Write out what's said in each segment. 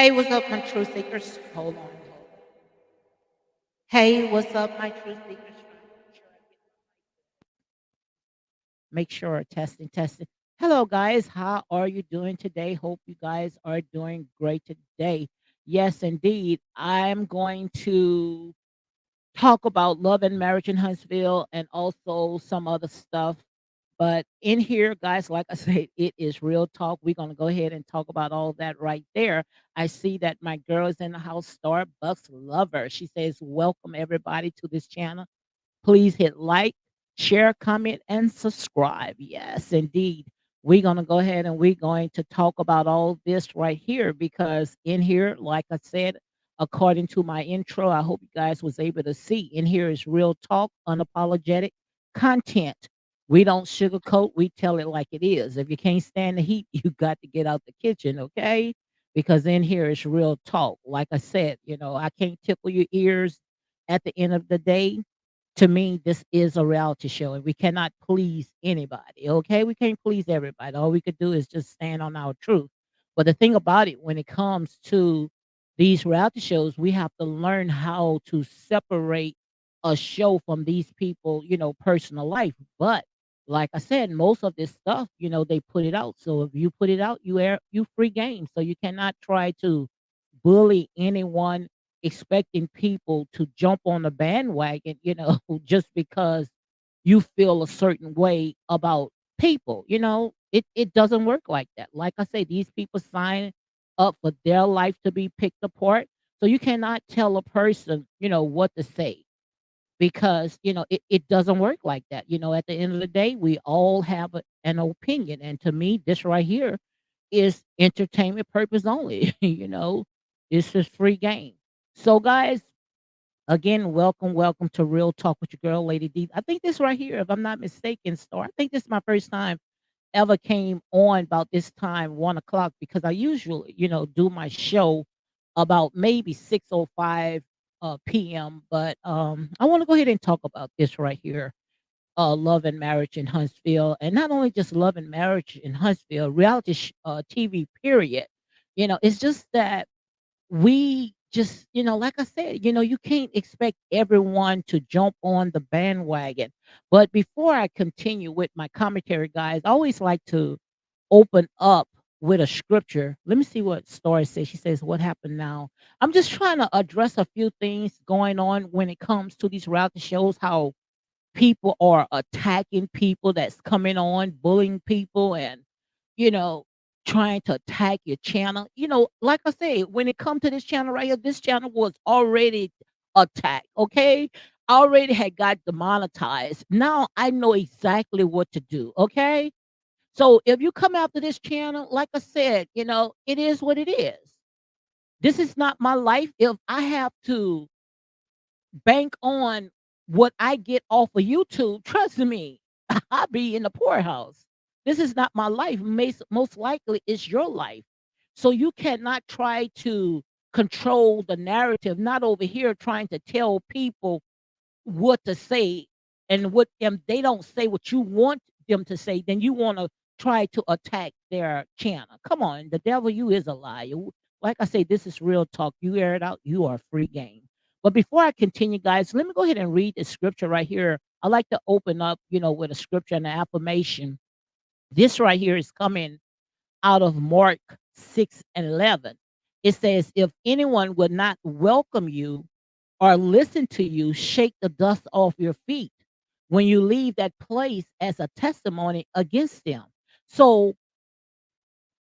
Hey, what's up, my truth seekers? Hold on. Hey, what's up, my truth seekers? Make sure testing, testing. Hello, guys. How are you doing today? Hope you guys are doing great today. Yes, indeed. I'm going to talk about love and marriage in Huntsville and also some other stuff. But in here, guys, like I said, it is real talk. We're going to go ahead and talk about all that right there. I see that my girl is in the house, Starbucks lover. She says, welcome everybody to this channel. Please hit like, share, comment, and subscribe. Yes, indeed. We're going to go ahead and we're going to talk about all this right here because in here, like I said, according to my intro, I hope you guys was able to see in here is real talk, unapologetic content. We don't sugarcoat, we tell it like it is. If you can't stand the heat, you got to get out the kitchen, okay? Because in here is real talk. Like I said, I can't tickle your ears at the end of the day. To me, this is a reality show and we cannot please anybody. Okay. We can't please everybody. All we could do is just stand on our truth. But the thing about it, when it comes to these reality shows, we have to learn how to separate a show from these people, personal life. But like I said, most of this stuff, they put it out. So if you put it out, you free game. So you cannot try to bully anyone expecting people to jump on the bandwagon, just because you feel a certain way about people, it doesn't work like that. Like I say, these people sign up for their life to be picked apart. So you cannot tell a person, what to say because, it doesn't work like that. At the end of the day, we all have an opinion. And to me, this right here is entertainment purpose only. It's just free game. So, guys, again, welcome to Real Talk with your girl, Lady D. I think this right here, if I'm not mistaken, Star. I think this is my first time ever came on about this time, 1 o'clock, because I usually, do my show about maybe 6:05 p.m. But I want to go ahead and talk about this right here, love and marriage in Huntsville, and not only just love and marriage in Huntsville, reality TV. Period. It's just that we just, like I said, you can't expect everyone to jump on the bandwagon. But before I continue with my commentary, guys, I always like to open up with a scripture. Let me see what Story says. She says, what happened now? I'm just trying to address a few things going on when it comes to these reality shows, how people are attacking people that's coming on, bullying people, and you know, trying to attack your channel. Like I say, when it come to this channel right here, this channel was already attacked. Okay, already had got demonetized. Now I know exactly what to do. Okay, so if you come after this channel, like I said, it is what it is. This is not my life. If I have to bank on what I get off of YouTube, trust me, I'll be in the poorhouse. This is not my life. Most likely, it's your life. So you cannot try to control the narrative, not over here trying to tell people what to say and what they don't say what you want them to say, then you want to try to attack their channel. Come on, the devil you is a liar. Like I say, this is real talk. You air it out, you are free game. But before I continue, guys, let me go ahead and read the scripture right here. I like to open up, with a scripture and an affirmation. This right here is coming out of Mark 6:11. It says, if anyone would not welcome you or listen to you, shake the dust off your feet when you leave that place as a testimony against them. So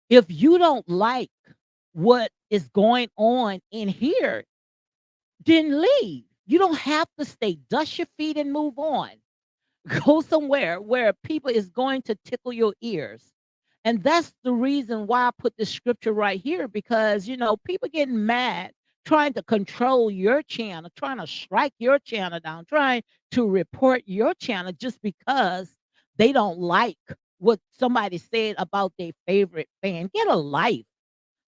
if you don't like what is going on in here, then leave. You don't have to stay. Dust your feet and move on. Go somewhere where people is going to tickle your ears. And that's the reason why I put this scripture right here, because people getting mad, trying to control your channel, trying to strike your channel down, trying to report your channel just because they don't like what somebody said about their favorite fan. Get a life.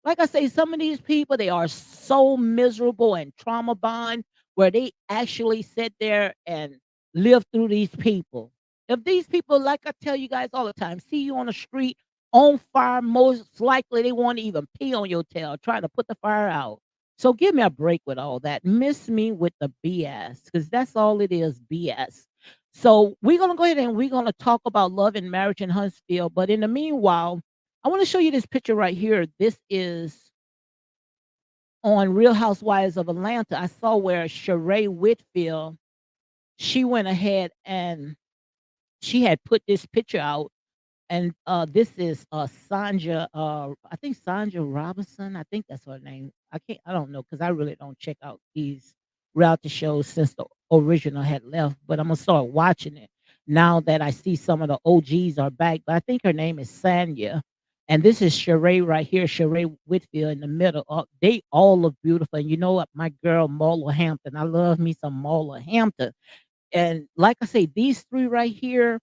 Like I say, some of these people, they are so miserable and trauma bond where they actually sit there and live through these people. If these people, like I tell you guys all the time, see you on the street, on fire. Most likely, they won't even pee on your tail, trying to put the fire out. So give me a break with all that. Miss me with the BS, because that's all it is, BS. So we're gonna go ahead and we're gonna talk about love and marriage in Huntsville. But in the meanwhile, I want to show you this picture right here. This is on Real Housewives of Atlanta. I saw where Sheree Whitfield, she went ahead and she had put this picture out, and this is Sandra. I think Sandra Robinson. I think that's her name. I don't know because I really don't check out these reality shows since the original had left. But I'm gonna start watching it now that I see some of the OGs are back. But I think her name is Sanya. And this is Sheree right here, Sheree Whitfield in the middle. They all look beautiful. And you know what? My girl, Marla Hampton. I love me some Marla Hampton. And like I say, these three right here,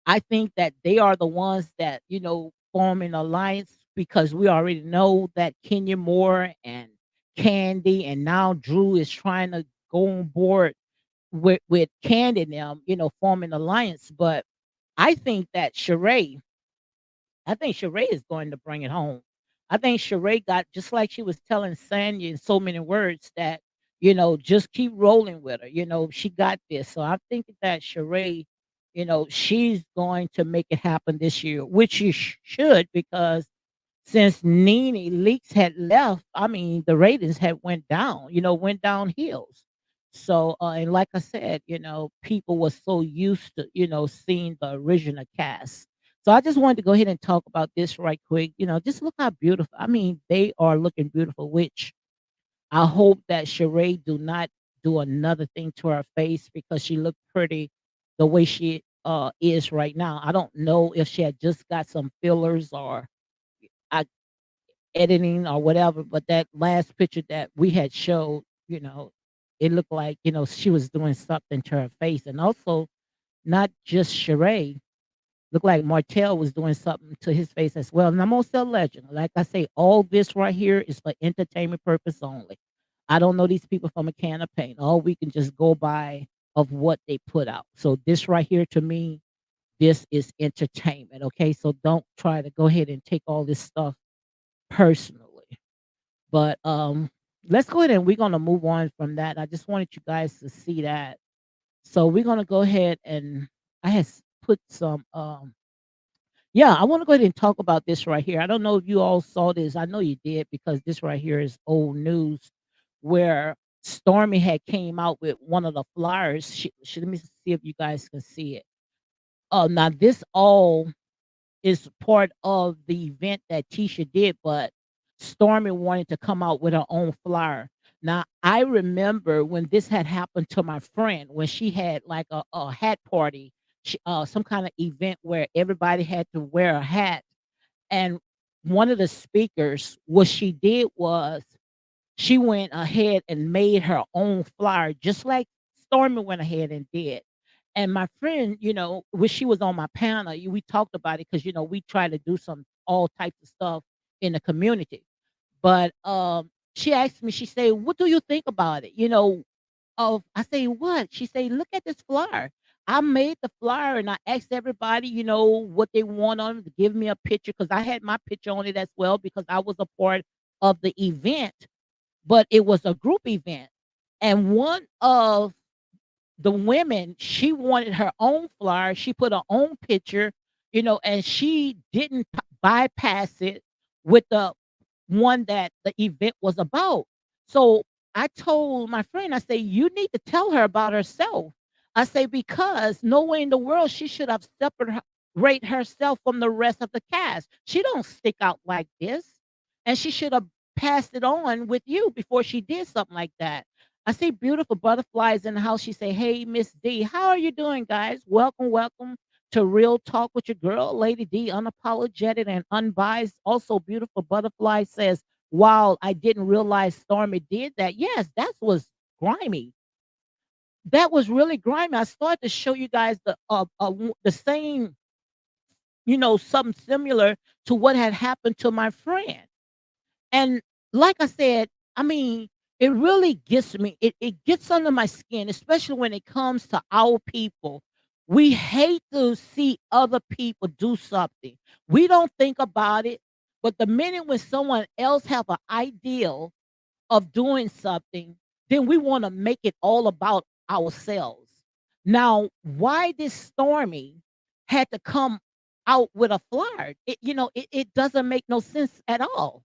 I think that they are the ones that, form an alliance because we already know that Kenya Moore and Candy and now Drew is trying to go on board with Candy and them, form an alliance. But I think that I think Sheree is going to bring it home. I think Sheree got just like she was telling Sanya in so many words that, just keep rolling with her. She got this. So I think that Sheree, she's going to make it happen this year, which she should because since Nene Leakes had left, I mean, the ratings had went down, went down hills. So, and like I said, people were so used to, seeing the original cast. So I just wanted to go ahead and talk about this right quick. Just look how beautiful. I mean, they are looking beautiful, which I hope that Sheree do not do another thing to her face because she looked pretty the way she is right now. I don't know if she had just got some fillers or I editing or whatever, but that last picture that we had showed, it looked like, she was doing something to her face. And also, not just Sheree, looked like Martell was doing something to his face as well. And I'm also a legend. Like I say, all this right here is for entertainment purpose only. I don't know these people from a can of paint. All we can just go by of what they put out. So this right here to me, this is entertainment. Okay. So don't try to go ahead and take all this stuff personally. But let's go ahead and we're gonna move on from that. I just wanted you guys to see that. So we're gonna go ahead and I had put some yeah, I want to go ahead and talk about this right here. I don't know if you all saw this. I know you did because this right here is old news where Stormy had came out with one of the flyers. Let me see if you guys can see it. Now this all is part of the event that Tisha did, but Stormy wanted to come out with her own flyer. Now, I remember when this had happened to my friend when she had like a hat party, some kind of event where everybody had to wear a hat. And one of the speakers, what she did was she went ahead and made her own flyer, just like Stormy went ahead and did. And my friend, when she was on my panel, we talked about it because we try to do some all types of stuff in the community. But she asked me, she said, "What do you think about it?" I say, "What?" She say, "Look at this flyer. I made the flyer and I asked everybody, what they want on it to give me a picture because I had my picture on it as well because I was a part of the event, but it was a group event. And one of the women, she wanted her own flyer. She put her own picture, and she didn't bypass it with the one that the event was about. So I told my friend, I say, you need to tell her about herself. I say, because no way in the world she should have separate herself from the rest of the cast. She don't stick out like this. And she should have passed it on with you before she did something like that. I see beautiful butterflies in the house. She say, "Hey, Miss D, how are you doing, guys? Welcome, welcome to Real Talk with your girl, Lady D, unapologetic and unbiased." Also, beautiful butterfly says, "Wow, I didn't realize Stormy did that." Yes, that was grimy. That was really grimy. I started to show you guys the same, something similar to what had happened to my friend. And like I said, I mean, it really gets me. It gets under my skin, especially when it comes to our people. We hate to see other people do something. We don't think about it, but the minute when someone else have an ideal of doing something, then we want to make it all about ourselves. Now, why this Stormy had to come out with a flyer? It doesn't make no sense at all.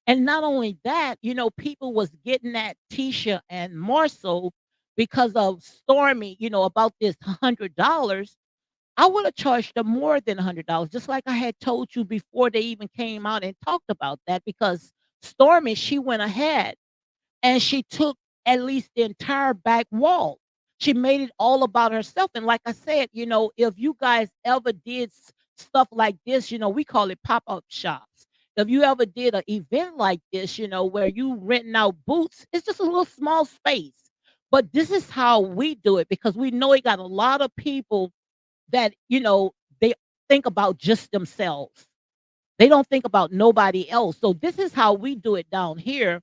And not only that, people was getting at Tisha and Marcel because of Stormy, about this $100. I would have charged them more than $100, just like I had told you before they even came out and talked about that. Because Stormy, she went ahead and she took at least the entire back wall. She made it all about herself. And like I said, if you guys ever did stuff like this, we call it pop up shops. If you ever did an event like this, where you renting out booths, it's just a little small space. But this is how we do it because we know it got a lot of people that, they think about just themselves. They don't think about nobody else. So this is how we do it down here.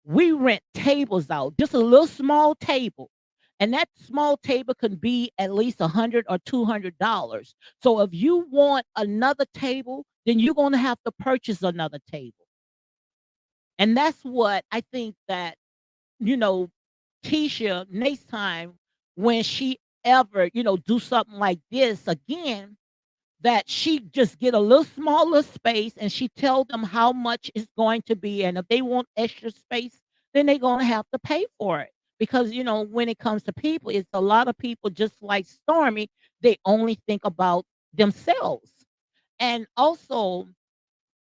We rent tables out, just a little small table. And that small table can be at least 100 or $200. So if you want another table, then you're going to have to purchase another table. And that's what I think that, you know, Tisha next time when she ever, do something like this again, that she just get a little smaller space and she tell them how much it's going to be, and if they want extra space, then they're going to have to pay for it. Because when it comes to people, it's a lot of people just like Stormy, they only think about themselves. And also,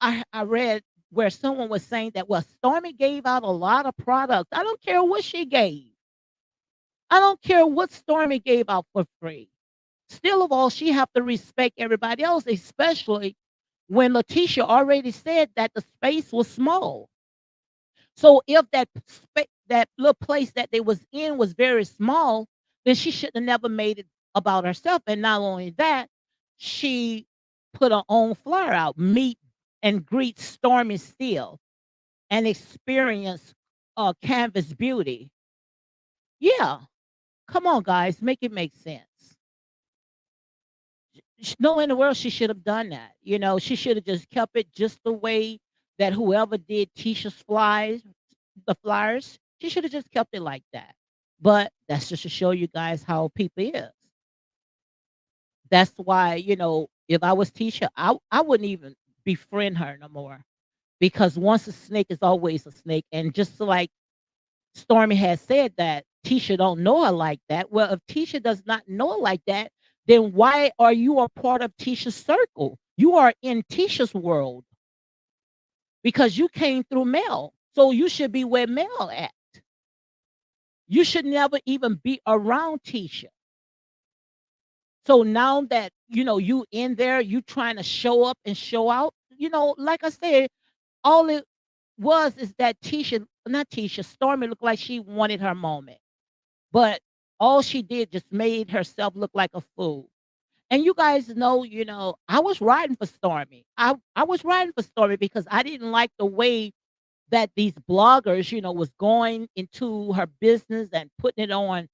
I read where someone was saying that, well, Stormy gave out a lot of products. I don't care what she gave. I don't care what Stormy gave out for free. Still of all, she have to respect everybody else, especially when Letitia already said that the space was small. So if that little place that they was in was very small, then she should have never made it about herself. And not only that, she put her own flyer out, meet and greet Stormy Steele and experience Canvas Beauty. Yeah, come on, guys, make it make sense. No in the world she should have done that. She should have just kept it just the way that whoever did Tisha's the flyers, she should have just kept it like that. But that's just to show you guys how people is. That's why, if I was Tisha, I wouldn't even befriend her no more. Because once a snake is always a snake. And just like Stormy has said that Tisha don't know her like that. Well, if Tisha does not know her like that, then why are you a part of Tisha's circle? You are in Tisha's world because you came through Mel. So you should be where Mel at. You should never even be around Tisha. So now that you in there, you trying to show up and show out. Like I said, all it was is that not Tisha, Stormy looked like she wanted her moment. But all she did just made herself look like a fool. And you guys know, I was riding for Stormy. I was riding for Stormy because I didn't like the way that these bloggers, was going into her business and putting it on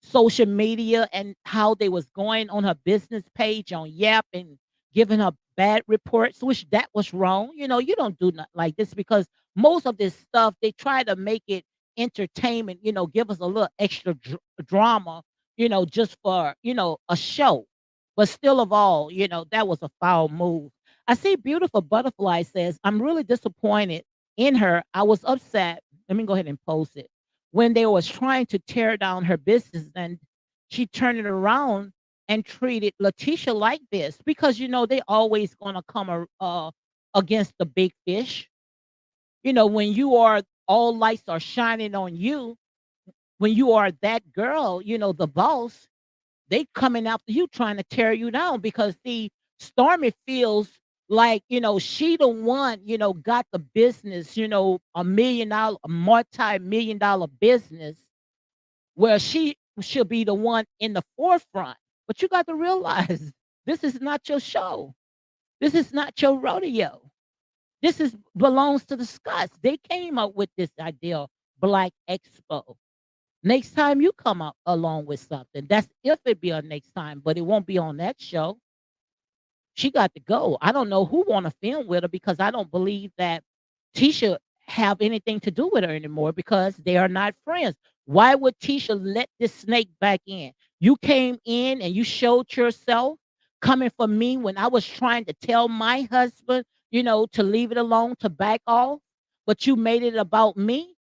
social media, and how they was going on her business page on Yap and giving her bad reports, which that was wrong. You don't do nothing like this because most of this stuff they try to make it entertainment, give us a little extra drama, just for, a show. But still of all, that was a foul move. I see Beautiful Butterfly says, I'm really disappointed in her. I was upset. Let me go ahead and post it when they was trying to tear down her business, and she turned it around and treated Letitia like this because they always gonna come against the big fish. When you are all lights are shining on you, when you are that girl, the boss, they coming after you trying to tear you down because the Stormy feels like, she the one, got the business, a multi-million dollar business where she should be the one in the forefront. But you got to realize this is not your show. This is not your rodeo. This is belongs to the Scots. They came up with this idea, Black Expo. Next time you come up along with something, that's if it be on next time, but it won't be on that show. She got to go. I don't know who want to film with her because I don't believe that Tisha have anything to do with her anymore because they are not friends. Why would Tisha let this snake back in? You came in and you showed yourself coming for me when I was trying to tell my husband, to leave it alone, to back off, but you made it about me.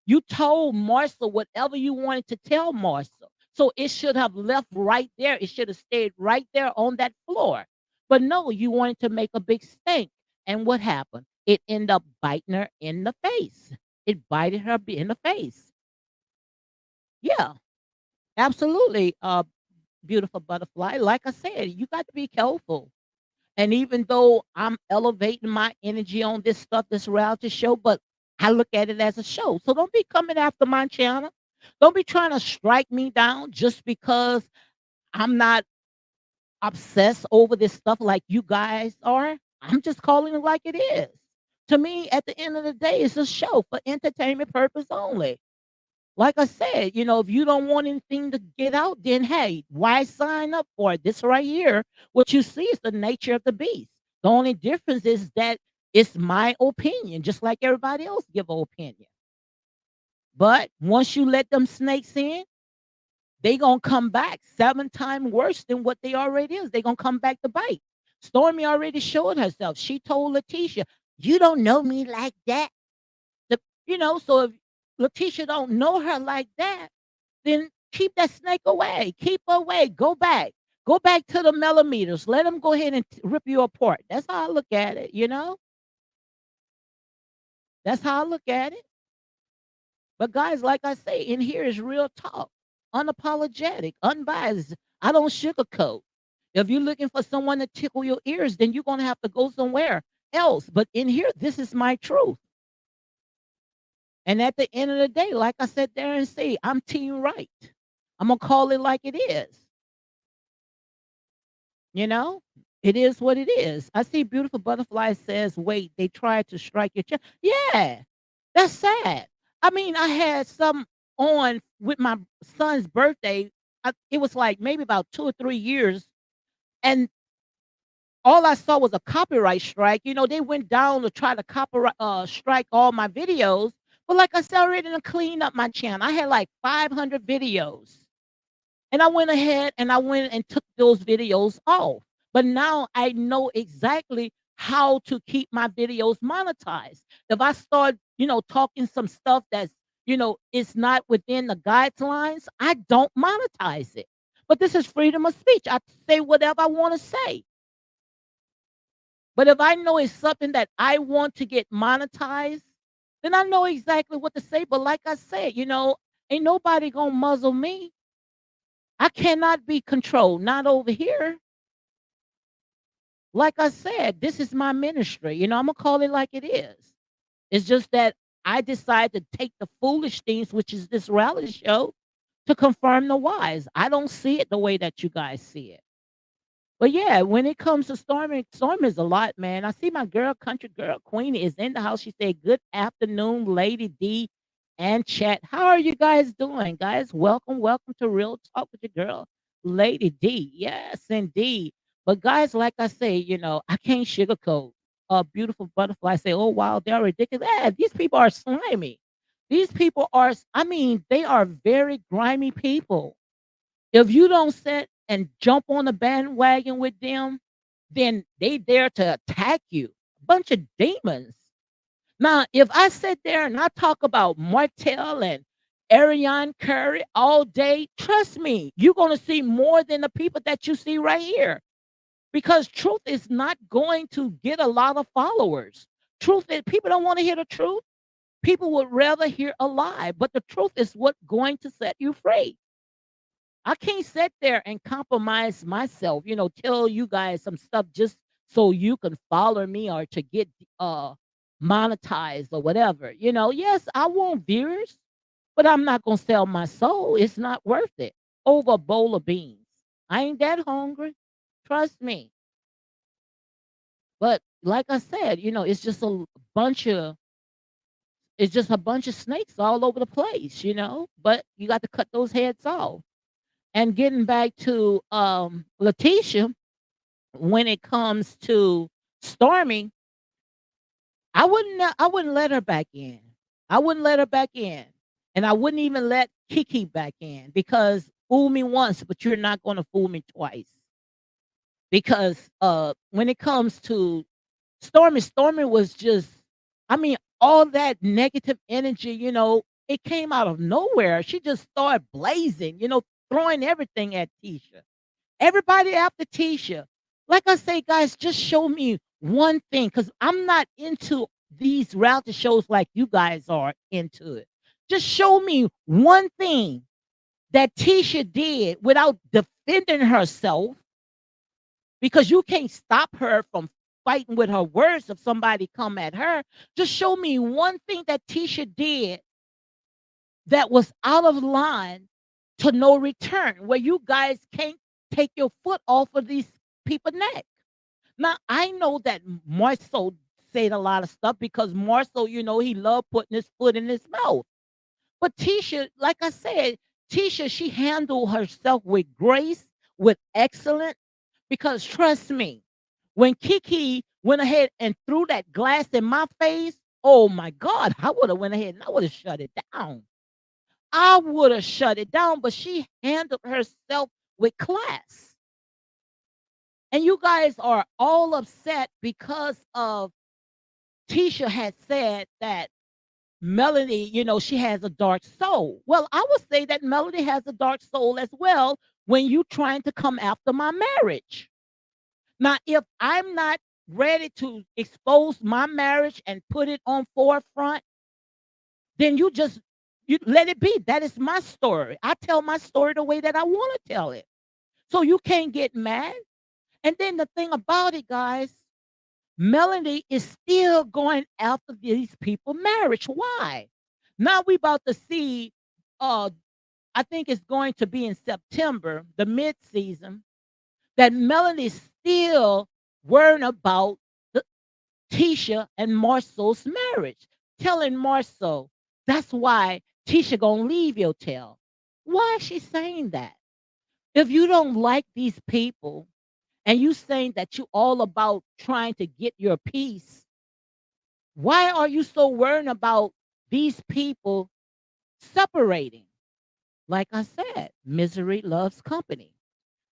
You told Marcel whatever you wanted to tell Marcel. So it should have left right there. It should have stayed right there on that floor. But no, you wanted to make a big stink. And what happened? It ended up biting her in the face. It bited her in the face. Yeah, absolutely. Beautiful butterfly. Like I said, you got to be careful. And even though I'm elevating my energy on this stuff, this reality show, but I look at it as a show. So don't be coming after my channel. Don't be trying to strike me down just because I'm not obsessed over this stuff like you guys are. I'm just calling it like it is. To me, at the end of the day, it's a show for entertainment purpose only. Like I said, if you don't want anything to get out, then hey, why sign up for it? This right here, what you see is the nature of the beast. The only difference is that it's my opinion, just like everybody else give an opinion. But once you let them snakes in, they gonna come back 7 times worse than what they already is. They gonna come back to bite. Stormy already showed herself. She told Letitia, "You don't know me like that." So if Letitia don't know her like that, then keep that snake away. Keep away. Go back. Go back to the millimeters. Let them go ahead and rip you apart. That's how I look at it. That's how I look at it. But guys, like I say, in here is real talk, unapologetic, unbiased. I don't sugarcoat. If you're looking for someone to tickle your ears, then you're gonna have to go somewhere else. But in here, this is my truth. And at the end of the day, like I said there and say, I'm team right. I'm gonna call it like it is. You know, it is what it is. I see beautiful butterfly says, wait, they tried to strike your chest. Yeah, that's sad. I mean, I had some on with my son's birthday. It was like maybe about 2 or 3 years. And all I saw was a copyright strike. They went down to try to copyright strike all my videos. But like I said, I already done cleaned up my channel. I had like 500 videos. And I went ahead and I went and took those videos off. But now I know exactly how to keep my videos monetized. If I start, talking some stuff that's, it's not within the guidelines, I don't monetize it. But this is freedom of speech. I say whatever I want to say. But if I know it's something that I want to get monetized, then I know exactly what to say. But like I said, ain't nobody gonna muzzle me. I cannot be controlled, not over here. Like I said, this is my ministry. I'm gonna call it like it is. It's just that I decided to take the foolish things, which is this reality show, to confirm the wise. I don't see it the way that you guys see it. But yeah, when it comes to Stormy, Stormy is a lot, man. I see my girl, country girl, Queenie is in the house. She said, "Good afternoon, Lady D and chat. How are you guys doing, guys? Welcome, welcome to Real Talk with your girl, Lady D. Yes, indeed. But guys, like I say, I can't sugarcoat. A beautiful butterfly say, "Oh wow, they're ridiculous." Yeah, these people are slimy. These people are. I mean, they are very grimy people. If you don't sit and jump on the bandwagon with them, then they dare to attack you. Bunch of demons. Now, if I sit there and I talk about Martell and Ariane Curry all day, trust me, you're going to see more than the people that you see right here. Because truth is not going to get a lot of followers. Truth is, people don't want to hear the truth. People would rather hear a lie, but the truth is what's going to set you free. I can't sit there and compromise myself, tell you guys some stuff just so you can follow me or to get monetized or whatever. Yes, I want viewers, but I'm not gonna sell my soul. It's not worth it over a bowl of beans. I ain't that hungry. Trust me. But like I said, it's just a bunch of It's just a bunch of snakes all over the place, but you got to cut those heads off. And getting back to Letitia, when it comes to Stormy, I wouldn't let her back in. I wouldn't let her back in. And I wouldn't even let Kiki back in because fool me once, but you're not going to fool me twice. Because when it comes to Stormy was just, I mean, all that negative energy, it came out of nowhere. She just started blazing, throwing everything at Tisha. Everybody after Tisha. Like I say, guys, just show me one thing because I'm not into these reality shows like you guys are into it. Just show me one thing that Tisha did without defending herself because you can't stop her from fighting with her words if somebody come at her. Just show me one thing that Tisha did that was out of line to no return, where you guys can't take your foot off of these people's neck. Now I know that Marcel said a lot of stuff because Marcel, he loved putting his foot in his mouth. But Tisha, like I said, Tisha, she handled herself with grace, with excellence, because trust me, when Kiki went ahead and threw that glass in my face, oh my God, I would have went ahead and I would have shut it down. I would have shut it down, but she handled herself with class. And you guys are all upset because of Tisha had said that Melody, she has a dark soul. Well, I would say that Melody has a dark soul as well when you trying to come after my marriage. Now, if I'm not ready to expose my marriage and put it on forefront, then you let it be. That is my story. I tell my story the way that I want to tell it. So you can't get mad. And then the thing about it, guys, Melanie is still going after these people marriage. Why? Now we about to see, uh, I think it's going to be in September, the mid-season, that Melanie's still worrying about the Tisha and Marcel's marriage, telling Marcel that's why Tisha gonna leave your tail. Why is she saying that? If you don't like these people and you saying that you all about trying to get your peace, why are you so worried about these people separating? Like I said, misery loves company.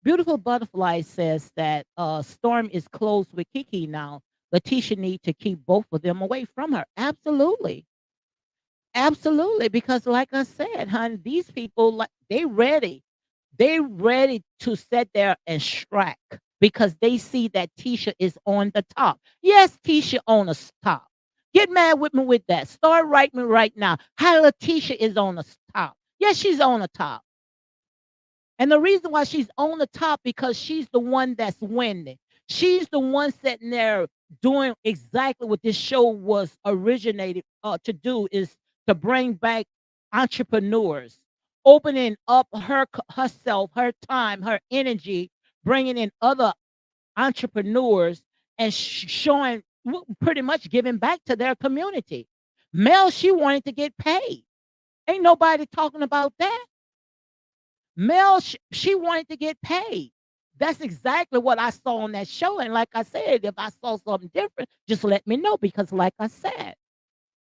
Beautiful Butterfly says that Storm is close with Kiki now. Letitia need to keep both of them away from her. Absolutely. Absolutely. Because like I said, honey, these people like they ready. They ready to sit there and strike because they see that Tisha is on the top. Yes, Tisha on the top. Get mad with me with that. Start writing me right now. How Letitia is on the top. Yes, she's on the top. And the reason why she's on the top because she's the one that's winning. She's the one sitting there doing exactly what this show was originated to do is to bring back entrepreneurs, opening up herself, her time, her energy, bringing in other entrepreneurs and showing pretty much giving back to their community. Mel, she wanted to get paid. Ain't nobody talking about that. Mel, she wanted to get paid. That's exactly what I saw on that show. And like I said, if I saw something different, just let me know because, like I said,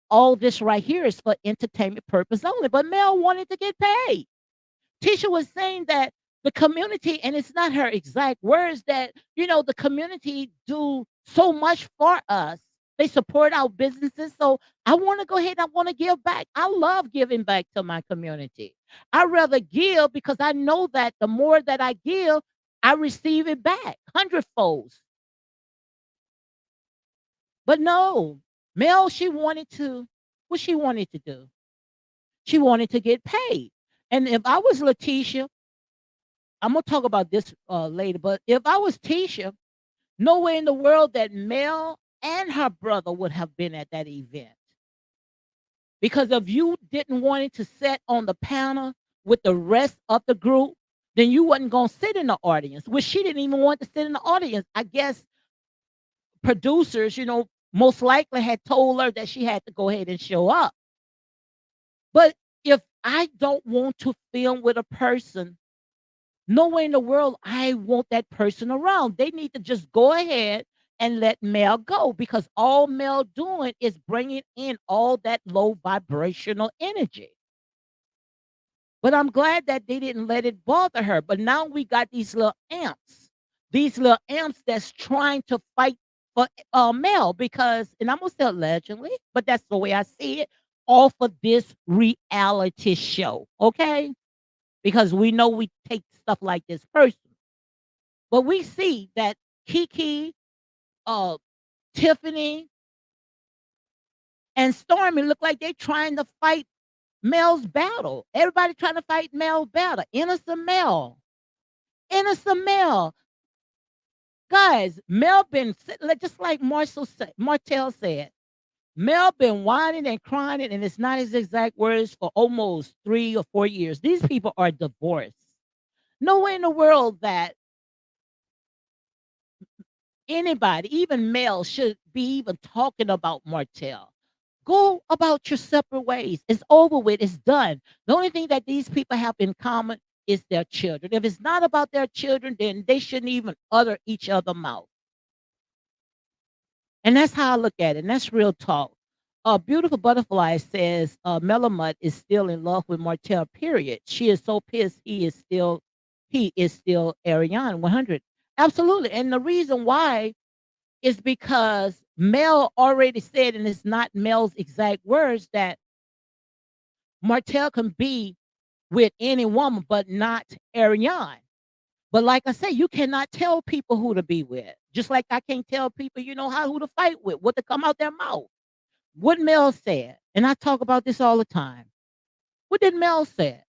all this right here is for entertainment purpose only. But Mel wanted to get paid. Tisha was saying that the community, and it's not her exact words, that, the community do so much for us. They support our businesses. So I want to go ahead and I want to give back. I love giving back to my community. I rather give because I know that the more that I give, I receive it back hundredfolds. But no, Mel, what she wanted to do? She wanted to get paid. And if I was Letitia, I'm gonna talk about this later. But if I was Tisha, no way in the world that Mel and her brother would have been at that event. Because if you didn't want it to sit on the panel with the rest of the group, then you wasn't gonna sit in the audience, which she didn't even want to sit in the audience. I guess producers, most likely had told her that she had to go ahead and show up. But if I don't want to film with a person, no way in the world I want that person around. They need to just go ahead and let Mel go, because all Mel doing is bringing in all that low vibrational energy. But I'm glad that they didn't let it bother her. But now we got these little amps that's trying to fight for Mel, because, and I'm gonna say allegedly, but that's the way I see it, off of this reality show. Okay, because we know we take stuff like this personal. But we see that Kiki, uh, Tiffany, and Stormy look like they're trying to fight Mel's battle. Everybody trying to fight Mel's battle. Innocent Mel. Innocent Mel. Guys, Mel been, just like Martell said, Mel been whining and crying, and it's not his exact words, for almost 3 or 4 years. These people are divorced. No way in the world that anybody, even Mel, should be even talking about Martell. Go about your separate ways. It's over with. It's done. The only thing that these people have in common is their children. If it's not about their children, then they shouldn't even utter each other mouth. And that's how I look at it. And that's real talk. Beautiful Butterfly says Melamut is still in love with Martell, period. She is so pissed he is still Ariane 100. Absolutely. And the reason why is because Mel already said, and it's not Mel's exact words, that Martell can be with any woman, but not Ariane. But like I say, you cannot tell people who to be with. Just like I can't tell people, who to fight with, what to come out their mouth. What Mel said, and I talk about this all the time. What did Mel say?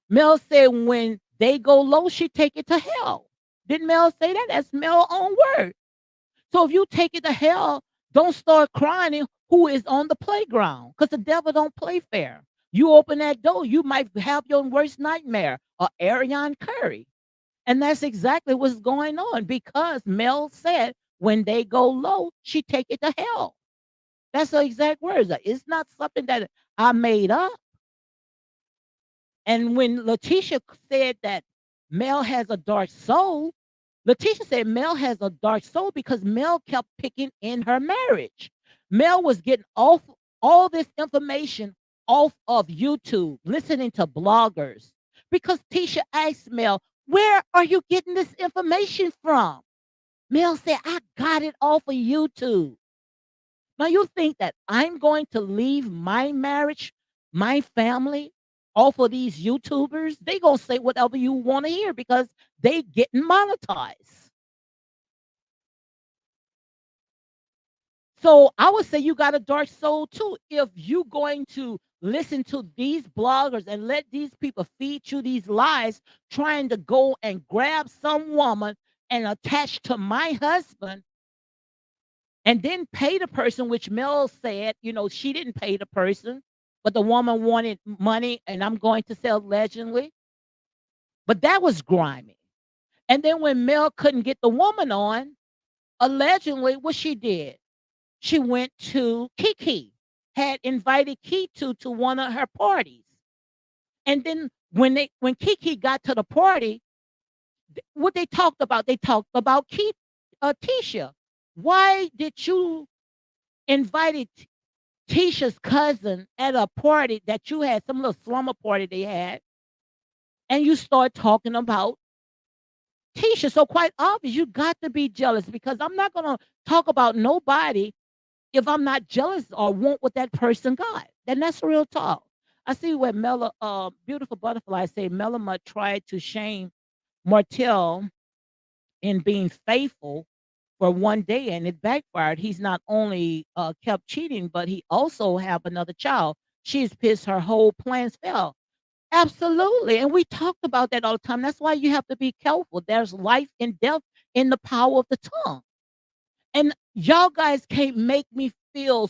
Mel said when they go low, she take it to hell. Didn't Mel say that? That's Mel's own word. So if you take it to hell, don't start crying who is on the playground, because the devil don't play fair. You open that door, you might have your worst nightmare, or Ariane Curry. And that's exactly what's going on, because Mel said when they go low, she take it to hell. That's the exact words. It's not something that I made up. And when Letitia said that Mel has a dark soul, Letitia said Mel has a dark soul because Mel kept picking in her marriage. Mel was getting off all this information off of YouTube, listening to bloggers. Because Tisha asked Mel, "Where are you getting this information from?" Mel said, "I got it off of YouTube." Now you think that I'm going to leave my marriage, my family, off of these YouTubers? They gonna say whatever you want to hear because they getting monetized. So I would say you got a dark soul too. If you going to listen to these bloggers and let these people feed you these lies, trying to go and grab some woman and attach to my husband, and then pay the person, which Mel said, she didn't pay the person, but the woman wanted money, and I'm going to say allegedly, but that was grimy. And then when Mel couldn't get the woman on, allegedly, what she did, she went to Kiki, had invited Kiki to one of her parties. And then when Kiki got to the party, what they talked about Tisha. Why did you invite Tisha's cousin at a party that you had, some little slumber party they had, and you start talking about Tisha? So quite obvious, you got to be jealous, because I'm not gonna talk about nobody if I'm not jealous or want what that person got. Then that's real talk. I see where Beautiful Butterfly say Melima tried to shame Martell in being faithful for one day, and it backfired. He's not only kept cheating, but he also have another child. She's pissed her whole plans fell. Absolutely. And we talked about that all the time. That's why you have to be careful. There's life and death in the power of the tongue. And y'all guys can't make me feel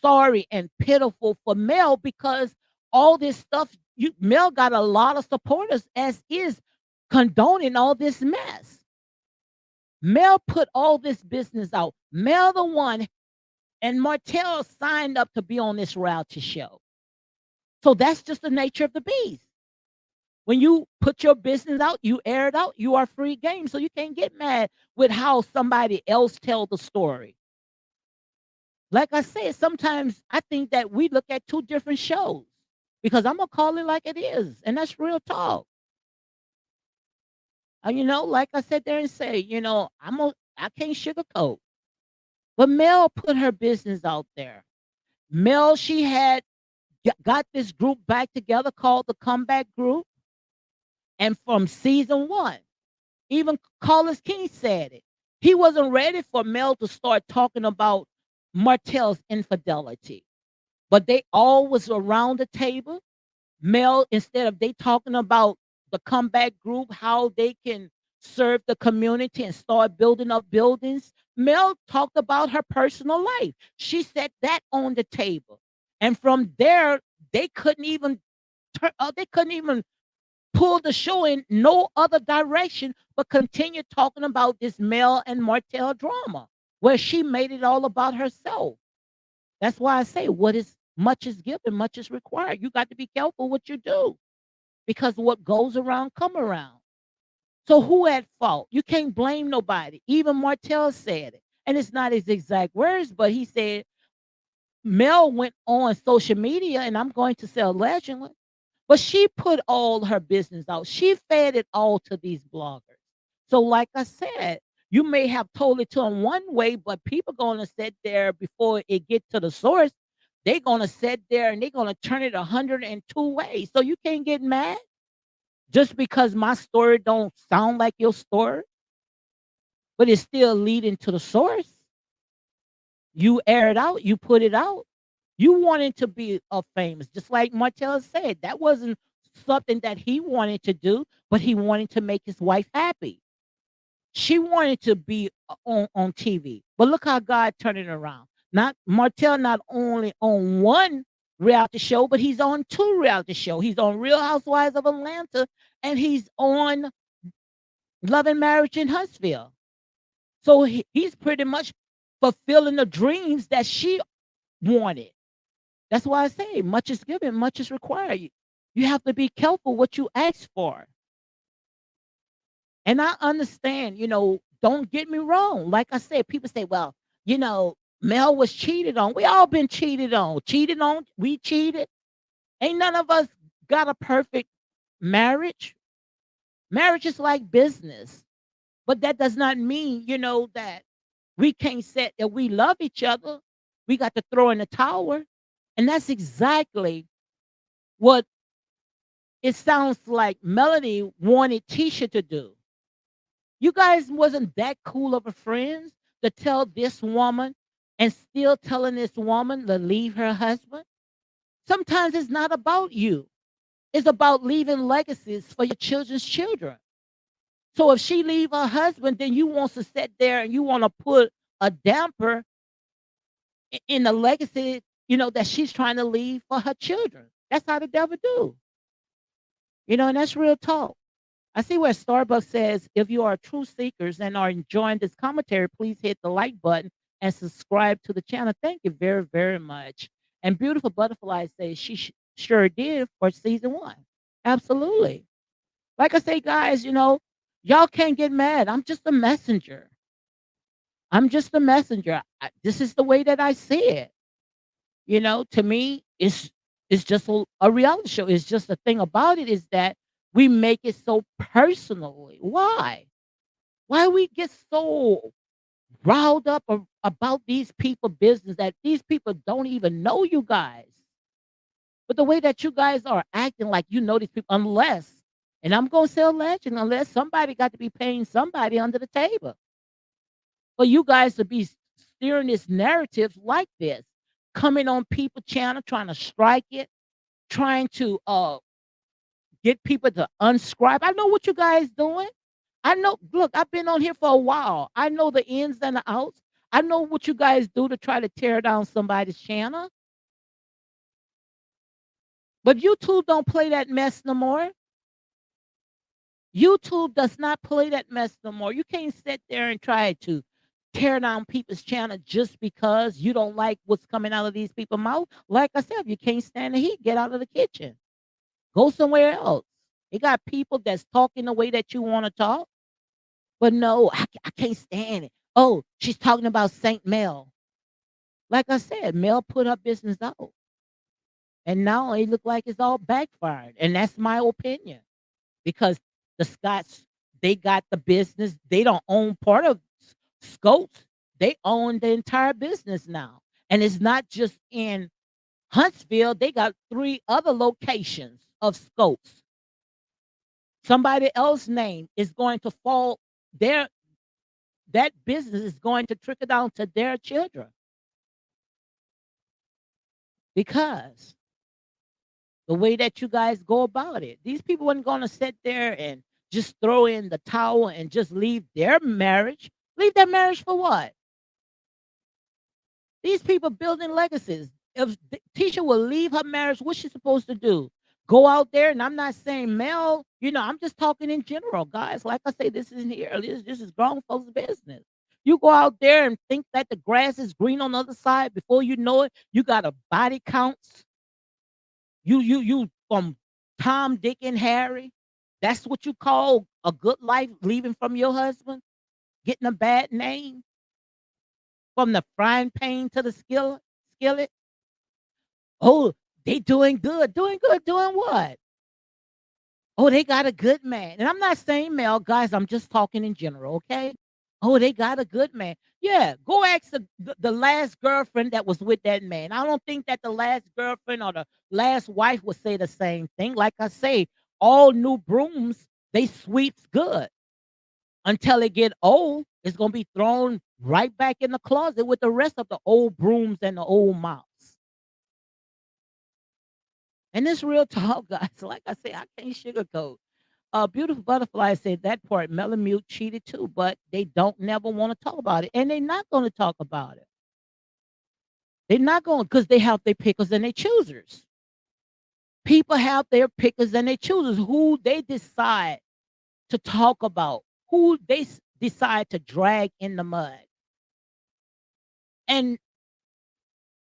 sorry and pitiful for Mel, because all this stuff, Mel got a lot of supporters as is condoning all this mess. Mel put all this business out. Mel the one, and Martell signed up to be on this reality show. So that's just the nature of the beast. When you put your business out, you air it out, you are free game. So you can't get mad with how somebody else tell the story. Like I said, sometimes I think that we look at two different shows because I'm gonna call it like it is, and that's real talk. Like I said there and say, I can't sugarcoat. But Mel put her business out there. Mel, she had got this group back together called the Comeback Group, and from season one, even Carlos King said it. He wasn't ready for Mel to start talking about Martell's infidelity, but they all was around the table. Mel, instead of they talking about the comeback group, how they can serve the community and start building up buildings, Mel talked about her personal life. She set that on the table, and from there, they couldn't even they couldn't even pull the show in no other direction but continue talking about this Mel and Martell drama, where she made it all about herself. That's why I say, what is much is given, much is required. You got to be careful what you do because what goes around come around. So who at fault? You can't blame nobody. Even Martell said it. And it's not his exact words, but he said Mel went on social media, and I'm going to say allegedly, but she put all her business out. She fed it all to these bloggers. So, like I said, you may have told it to them one way, but people gonna sit there before it get to the source. They're gonna sit there and they're gonna turn it 102 ways. So you can't get mad just because my story don't sound like your story, but it's still leading to the source. You air it out, you put it out. You wanted to be famous, just like Martell said. That wasn't something that he wanted to do, but he wanted to make his wife happy. She wanted to be on TV, but look how God turned it around. Not Martell, not only on one reality show, but he's on two reality shows. He's on Real Housewives of Atlanta, and he's on Love and Marriage in Huntsville. So he's pretty much fulfilling the dreams that she wanted. That's why I say much is given, much is required. You have to be careful what you ask for. And I understand, don't get me wrong. Like I said, people say, well, Mel was cheated on. We all been cheated on. Cheated on, we cheated. Ain't none of us got a perfect marriage. Marriage is like business. But that does not mean, that we can't say that we love each other. We got to throw in the towel. And that's exactly what it sounds like Melanie wanted Tisha to do. You guys wasn't that cool of a friends to tell this woman and still telling this woman to leave her husband. Sometimes it's not about you. It's about leaving legacies for your children's children. So if she leave her husband, then you want to sit there and you want to put a damper in the legacy, that she's trying to leave for her children. That's how the devil do. And that's real talk. I see where Starbucks says, if you are true seekers and are enjoying this commentary, please hit the like button and subscribe to the channel. Thank you very, very much. And Beautiful Butterfly says she sure did for season one. Absolutely. Like I say, guys, y'all can't get mad. I'm just a messenger. I'm just a messenger. This is the way that I see it. To me, it's just a reality show. It's just the thing about it is that we make it so personally. Why? Why we get so riled up about these people business that these people don't even know you guys. But the way that you guys are acting like you know these people, unless, and I'm gonna say a legend, unless somebody got to be paying somebody under the table for you guys to be steering this narrative like this, coming on people channel, trying to strike it, trying to get people to unscribe. I know what you guys doing. I know, look, I've been on here for a while. I know the ins and the outs. I know what you guys do to try to tear down somebody's channel. But YouTube don't play that mess no more. YouTube does not play that mess no more. You can't sit there and try to tear down people's channel just because you don't like what's coming out of these people's mouth. Like I said, if you can't stand the heat, get out of the kitchen. Go somewhere else. You got people that's talking the way that you want to talk, but no, I can't stand it. Oh, she's talking about Saint Mel. Like I said, Mel put her business out, and now it look like it's all backfired. And that's my opinion because the Scots, they got the business. They don't own part of Scopes. They own the entire business now, and it's not just in Huntsville. They got 3 other locations of Scopes. Somebody else's name is going to fall there. That business is going to trickle down to their children because the way that you guys go about it. These people weren't going to sit there and just throw in the towel and just leave their marriage. Leave their marriage for what? These people building legacies. If Tisha will leave her marriage, what's she supposed to do? Go out there, and I'm not saying Mel, I'm just talking in general, guys. Like I say, this isn't here. This is grown folks' business. You go out there and think that the grass is green on the other side. Before you know it, you got a body counts. You from Tom, Dick, and Harry. That's what you call a good life, leaving from your husband, getting a bad name from the frying pan to the skillet. Oh, they doing good. Doing good. Doing what? Oh, they got a good man. And I'm not saying male, guys. I'm just talking in general, okay? Oh, they got a good man. Yeah, go ask the last girlfriend that was with that man. I don't think that the last girlfriend or the last wife would say the same thing. Like I say, all new brooms, they sweeps good. Until they get old, it's gonna be thrown right back in the closet with the rest of the old brooms and the old mops. And this real talk, guys. Like I say, I can't sugarcoat. Beautiful Butterfly said that part, Melamute cheated too, but they don't never want to talk about it. And they're not going to talk about it. They're not going because they have their pickers and their choosers. People have their pickers and their choosers who they decide to talk about, who they decide to drag in the mud. And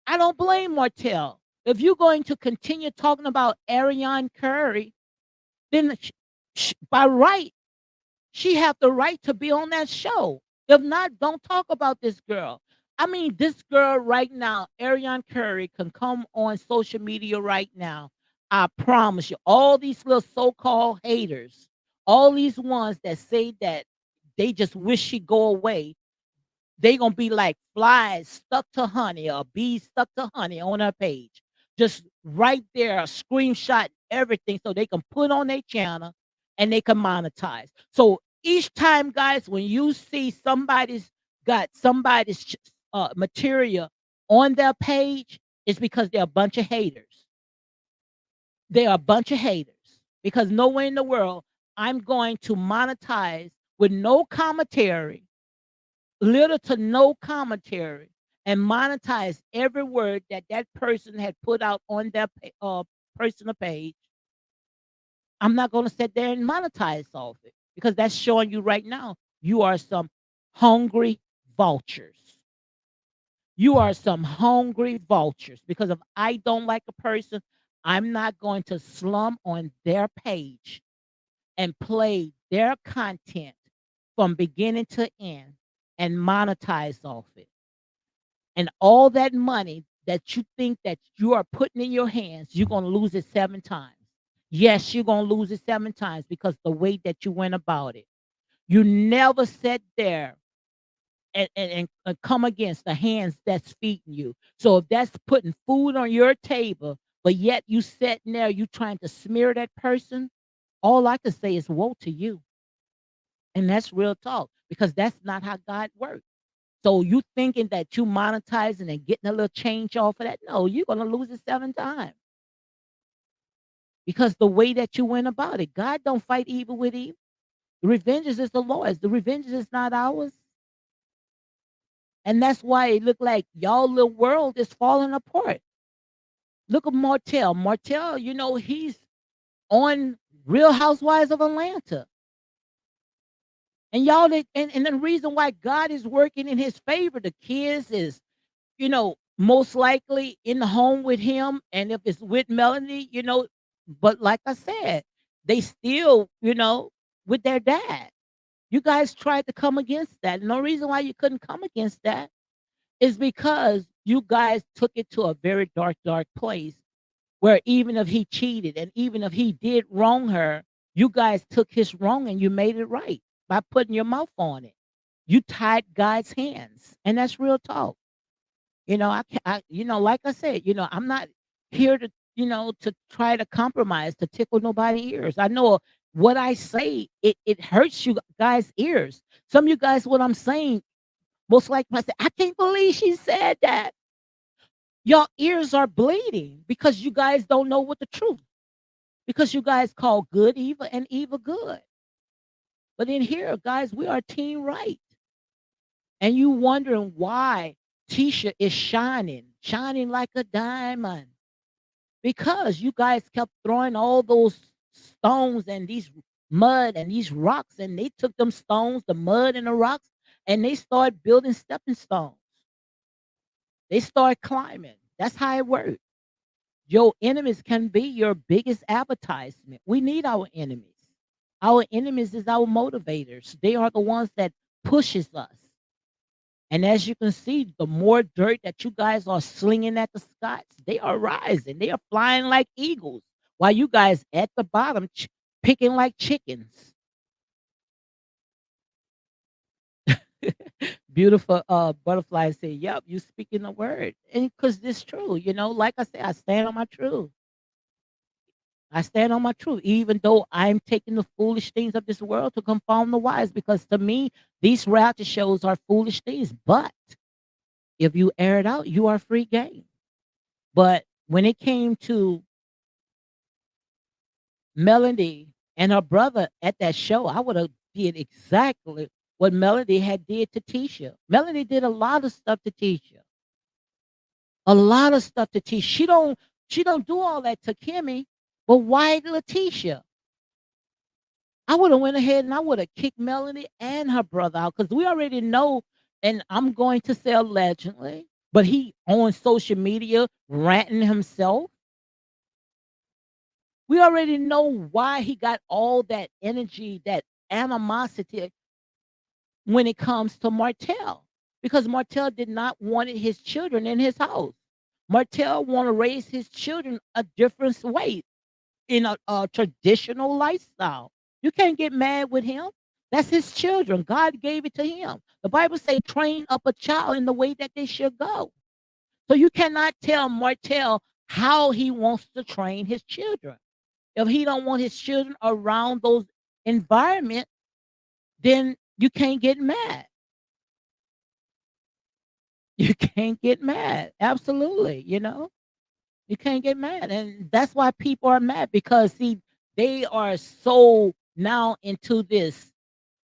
I don't blame Martell. If you're going to continue talking about Ariane Curry, then by right, she have the right to be on that show. If not, don't talk about this girl. I mean, this girl right now, Ariane Curry, can come on social media right now. I promise you, all these little so-called haters, all these ones that say that they just wish she go away, they gonna be like flies stuck to honey or bees stuck to honey on her page. Just right there, a screenshot everything so they can put on their channel and they can monetize. So each time, guys, when you see somebody's got somebody's material on their page, it's because they're a bunch of haters. They are a bunch of haters because nowhere in the world I'm going to monetize with no commentary, little to no commentary, and monetize every word that that person had put out on their personal page. I'm not going to sit there and monetize off it because that's showing you right now you are some hungry vultures. You are some hungry vultures because if I don't like a person, I'm not going to slum on their page and play their content from beginning to end and monetize off it. And all that money that you think that you are putting in your hands, you're going to lose it 7 times. Yes, you're going to lose it 7 times because the way that you went about it. You never sat there and come against the hands that's feeding you. So if that's putting food on your table, but yet you sitting there, you trying to smear that person, all I can say is woe to you. And that's real talk because that's not how God works. So you thinking that you monetizing and getting a little change off of that? No, you're gonna lose it 7 times because the way that you went about it. God don't fight evil with evil. The revenge is the Lord's. The revenge is not ours. And that's why it looked like y'all little world is falling apart. Look at Martell. Martell, he's on Real Housewives of Atlanta. And and the reason why God is working in his favor, the kids is, most likely in the home with him. And if it's with Melanie, but like I said, they still, with their dad. You guys tried to come against that. No reason why you couldn't come against that is because you guys took it to a very dark, dark place where even if he cheated and even if he did wrong her, you guys took his wrong and you made it right by putting your mouth on it. You tied God's hands, and that's real talk. Like I said, I'm not here to, to try to compromise to tickle nobody's ears. I know what I say, it hurts you guys' ears. Some of you guys, what I'm saying, most likely, I say, I can't believe she said that. Your ears are bleeding because you guys don't know what the truth. Because you guys call good evil and evil good. But in here, guys, we are team right. And you wondering why Tisha is shining like a diamond. Because you guys kept throwing all those stones and these mud and these rocks, and they took them stones, the mud and the rocks, and they started building stepping stones. They started climbing. That's how it works. Your enemies can be your biggest advertisement. We need our enemies. Our enemies is our motivators. They are the ones that pushes us. And as you can see, the more dirt that you guys are slinging at the skies, they are rising. They are flying like eagles, while you guys at the bottom picking like chickens. Beautiful butterfly said, "Yep, you speaking the word," and because it's true. Like I said, I stand on my truth. I stand on my truth, even though I'm taking the foolish things of this world to confound the wise. Because to me, these reality shows are foolish things. But if you air it out, you are free game. But when it came to Melody and her brother at that show, I would have did exactly what Melody had did to Tisha. Melody did a lot of stuff to Tisha. A lot of stuff to Tisha. She don't do all that to Kimmy, but why Letitia? I would have went ahead and I would have kicked Melody and her brother out because we already know, and I'm going to say allegedly, but he on social media ranting himself. We already know why he got all that energy, that animosity when it comes to Martell. Because Martell did not want his children in his house. Martell want to raise his children a different way in a traditional lifestyle. You can't get mad with him. That's his children. God gave it to him. The Bible say train up a child in the way that they should go. So you cannot tell Martell how he wants to train his children. If he don't want his children around those environment, then you can't get mad. You can't get mad. Absolutely, you can't get mad, and that's why people are mad because see they are so now into this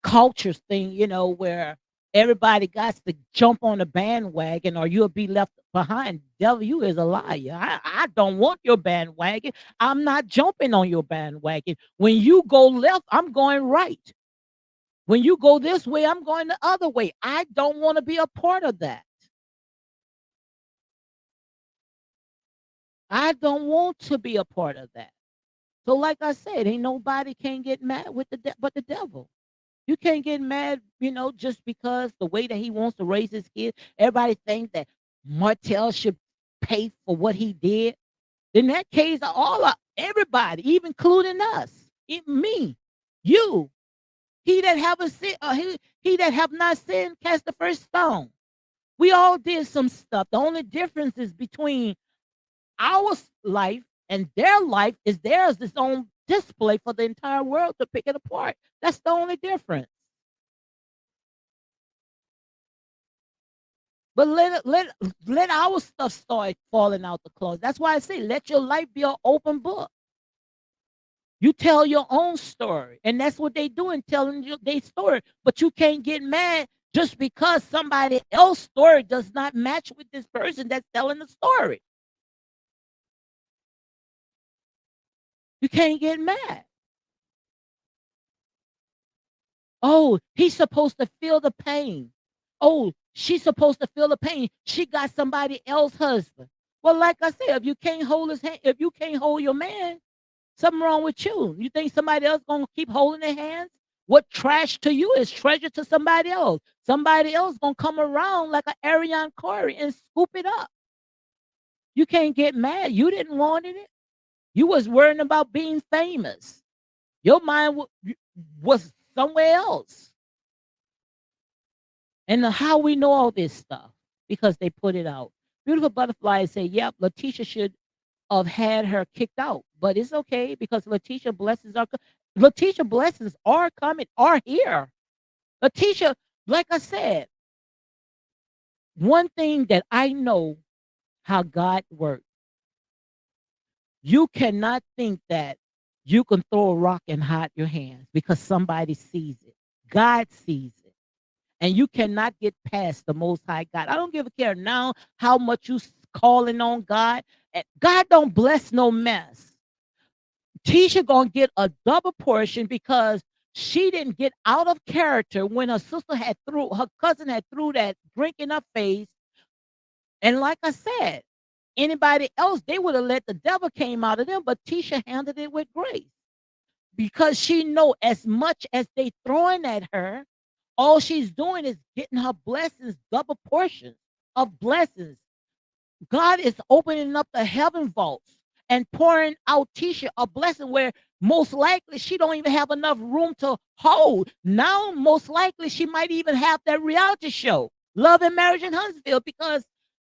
culture thing, where everybody got to jump on the bandwagon or you'll be left behind. Devil, you is a liar. I don't want your bandwagon. I'm not jumping on your bandwagon. When you go left, I'm going right. When you go this way, I'm going the other way. I don't want to be a part of that. I don't want to be a part of that. So, like I said, ain't nobody can get mad with but the devil. You can't get mad, just because the way that he wants to raise his kids. Everybody thinks that Martell should pay for what he did. In that case, all of everybody, even including us, me, you, he that have a sin, he that have not sinned, cast the first stone. We all did some stuff. The only difference is between our life and their life is theirs its own display for the entire world to pick it apart. That's the only difference. But let our stuff start falling out the closet. That's why I say let your life be an open book. You tell your own story, and that's what they doing, telling you their story. But you can't get mad just because somebody else's story does not match with this person that's telling the story. You can't get mad. Oh, he's supposed to feel the pain. Oh, she's supposed to feel the pain. She got somebody else husband. Well, like I said, if you can't hold his hand, if you can't hold your man, something wrong with you. You think somebody else gonna keep holding their hands? What trash to you is treasure to somebody else. Somebody else gonna come around like an Ariane Corey and scoop it up. You can't get mad. You didn't want it. You was worrying about being famous. Your mind was somewhere else. And how we know all this stuff? Because they put it out. Beautiful Butterfly say, yep, Letitia should have had her kicked out. But it's okay because Letitia blessings are coming, are here. Letitia, like I said, one thing that I know how God works, you cannot think that you can throw a rock and hide your hands because somebody sees it. God sees it. And you cannot get past the Most High God. I don't give a care now how much you calling on God. God don't bless no mess. Tisha gonna get a double portion because she didn't get out of character when her cousin had threw that drink in her face. And like I said, anybody else, they would have let the devil came out of them, but Tisha handled it with grace because she know as much as they throwing at her, all she's doing is getting her blessings, double portions of blessings. God is opening up the heaven vaults and pouring out Tisha a blessing where most likely she don't even have enough room to hold. Now, most likely she might even have that reality show, Love and Marriage in Huntsville, because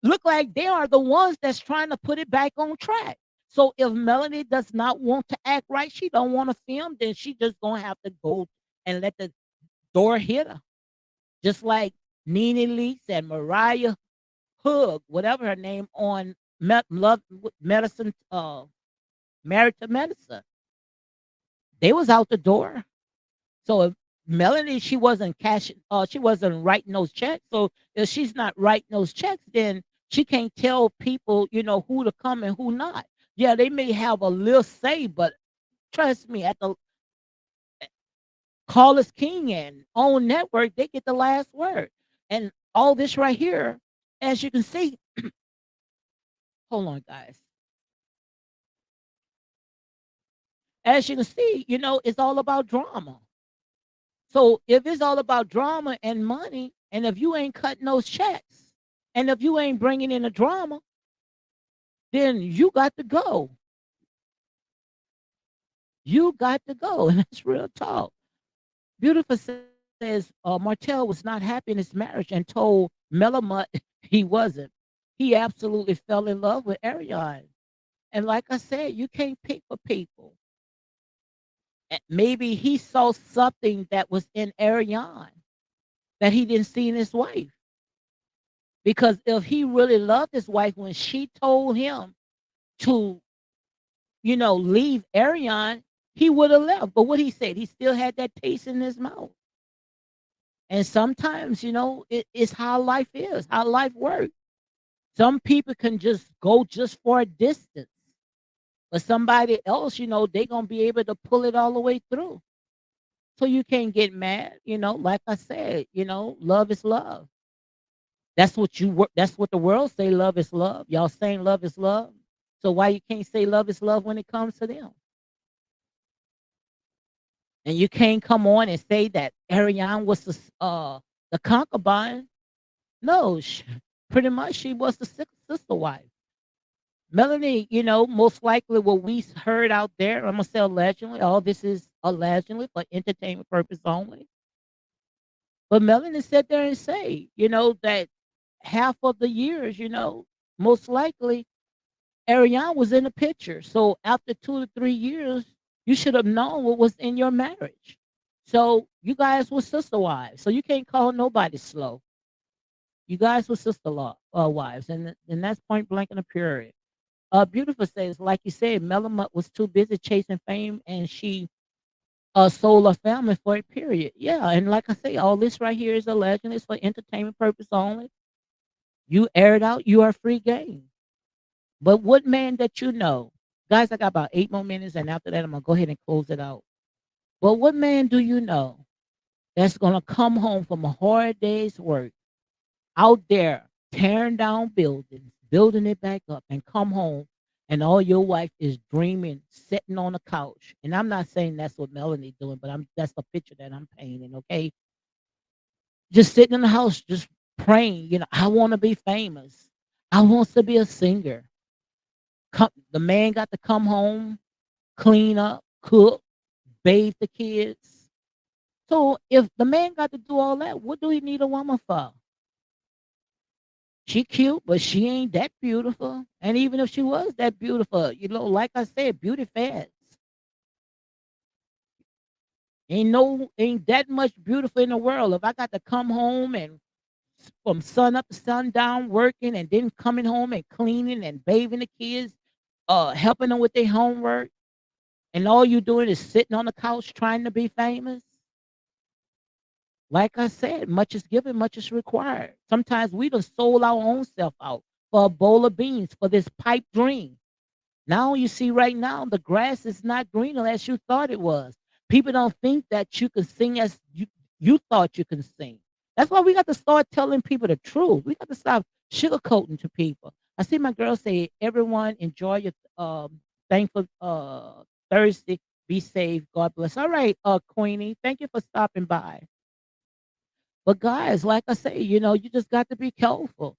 look like they are the ones that's trying to put it back on track. So if Melanie does not want to act right, she don't want to film, then she just gonna have to go and let the door hit her. Just like Nene Leakes and Mariah Hoog, whatever her name, on Love Medicine, Married to Medicine. They was out the door. So if Melanie, she wasn't writing those checks. So if she's not writing those checks, then she can't tell people, who to come and who not. Yeah, they may have a little say, but trust me, at the Callers King and own network, they get the last word. And all this right here, as you can see, hold on, guys. As you can see, it's all about drama. So if it's all about drama and money, and if you ain't cutting those checks, and if you ain't bringing in the drama, then you got to go. You got to go, and that's real talk. Beautiful says Martell was not happy in his marriage and told Melamut he wasn't. He absolutely fell in love with Ariane. And like I said, you can't pick for people. Maybe he saw something that was in Ariane that he didn't see in his wife. Because if he really loved his wife when she told him to, leave Ariane, he would have left. But what he said, he still had that taste in his mouth. And sometimes, it's how life is, how life works. Some people can just go just for a distance. But somebody else, they're going to be able to pull it all the way through. So you can't get mad, like I said, love is love. That's what the world say, love is love. Y'all saying love is love. So why you can't say love is love when it comes to them? And you can't come on and say that Ariane was the concubine. No, pretty much she was the sister wife. Melanie, most likely what we heard out there, I'm gonna say allegedly, all this is allegedly for entertainment purpose only. But Melanie sat there and say, that half of the years, most likely Ariane was in the picture. So after 2 to 3 years, you should have known what was in your marriage. So you guys were sister wives. So you can't call nobody slow. You guys were wives, and that's point blank in a period. Beautiful says, like you said, Melamut was too busy chasing fame, and she sold her family for a period. Yeah, and like I say, all this right here is a legend. It's for entertainment purpose only. You air it out, you are free game. But what man that you know, guys, I got about 8 more minutes, and after that, I'm gonna go ahead and close it out. But what man do you know that's gonna come home from a hard day's work out there tearing down buildings, building it back up, and come home, and all your wife is dreaming, sitting on the couch. And I'm not saying that's what Melanie doing, but I'm that's the picture that I'm painting. Okay, just sitting in the house, just praying. I want to be famous. I want to be a singer. The man got to come home, clean up, cook, bathe the kids. So if the man got to do all that, what do he need a woman for? She cute, but she ain't that beautiful. And even if she was that beautiful, like I said, beauty fades. Ain't that much beautiful in the world. If I got to come home and from sun up to sundown working and then coming home and cleaning and bathing the kids, helping them with their homework, and all you doing is sitting on the couch trying to be famous. Like I said, much is given, much is required. Sometimes we done sold our own self out for a bowl of beans for this pipe dream. Now you see right now the grass is not greener as you thought it was. People don't think that you can sing as you thought you can sing. That's why we got to start telling people the truth. We got to stop sugarcoating to people. I see my girl say, everyone enjoy your thankful Thursday. Be safe. God bless. All right, Queenie. Thank you for stopping by. But guys, like I say, you just got to be careful,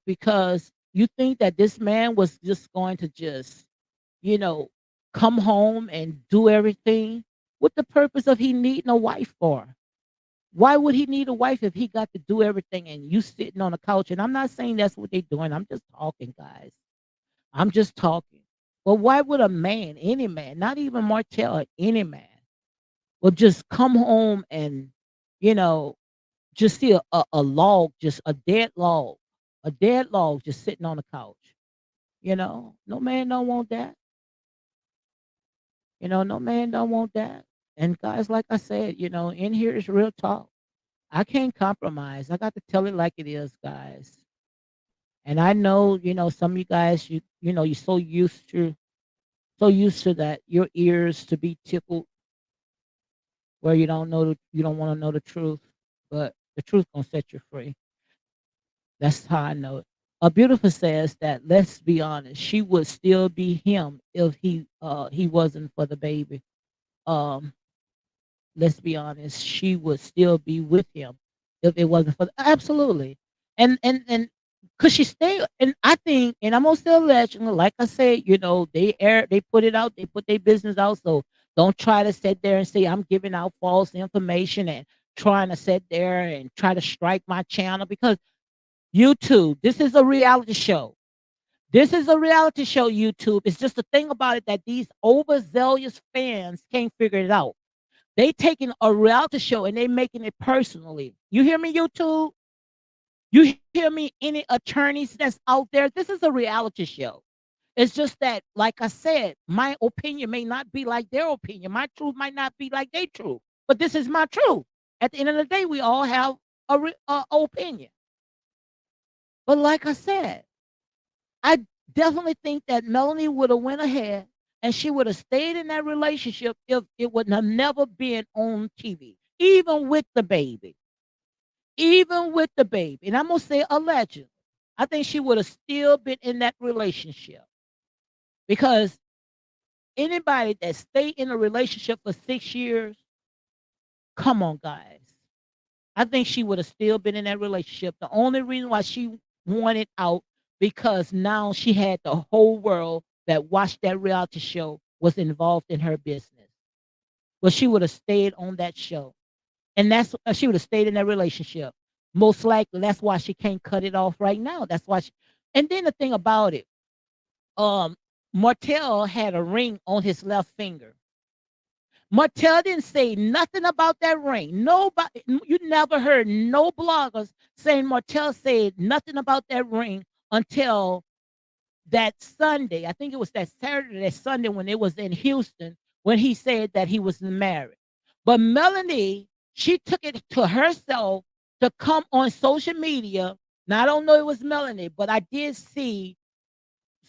because you think that this man was just going to just, you know, come home and do everything. What the purpose of he needing a wife for? Why would he need a wife if he got to do everything and you sitting on the couch? And I'm not saying that's what they're doing. I'm just talking, guys. I'm just talking. But why would a man, any man, not even Martell, any man, would just come home and, you know, just see a log, just a dead log just sitting on the couch. No man don't want that. No man don't want that. And guys, like I said, in here is real talk. I can't compromise. I got to tell it like it is, guys. And I know, some of you guys, you're so used to that, your ears to be tickled where you don't want to know the truth, but the truth gonna set you free. That's how I know it. A beautiful says that, let's be honest, she would still be him if he wasn't for the baby. Um, let's be honest, she would still be with him if it wasn't for absolutely. And could she stay? And I think, and I'm gonna still let you know, like I said, they put it out, they put their business out. So don't try to sit there and say I'm giving out false information and trying to sit there and try to strike my channel, because YouTube, this is a reality show. This is a reality show, YouTube. It's just the thing about it that these overzealous fans can't figure it out. They taking a reality show and they making it personally. You hear me, YouTube? You hear me, any attorneys that's out there? This is a reality show. It's just that, like I said, my opinion may not be like their opinion. My truth might not be like their truth. But this is my truth. At the end of the day, we all have a opinion. But like I said, I definitely think that Melanie would have went ahead and she would have stayed in that relationship if it would have never been on TV, even with the baby, even with the baby. And I'm gonna say allegedly, I think she would have still been in that relationship, because anybody that stayed in a relationship for 6 years, come on, guys. I think she would have still been in that relationship. The only reason why she wanted out, because now she had the whole world that watched that reality show was involved in her business. But she would have stayed on that show, and that's she would have stayed in that relationship. Most likely, that's why she can't cut it off right now. That's why. And then the thing about it, um, Martell had a ring on his left finger. Martell didn't say nothing about that ring. Nobody, you never heard no bloggers saying Martell said nothing about that ring until that Sunday. I think it was that Saturday, that Sunday when it was in Houston, when he said that he was married. But Melanie, she took it to herself to come on social media. Now I don't know it was Melanie, but I did see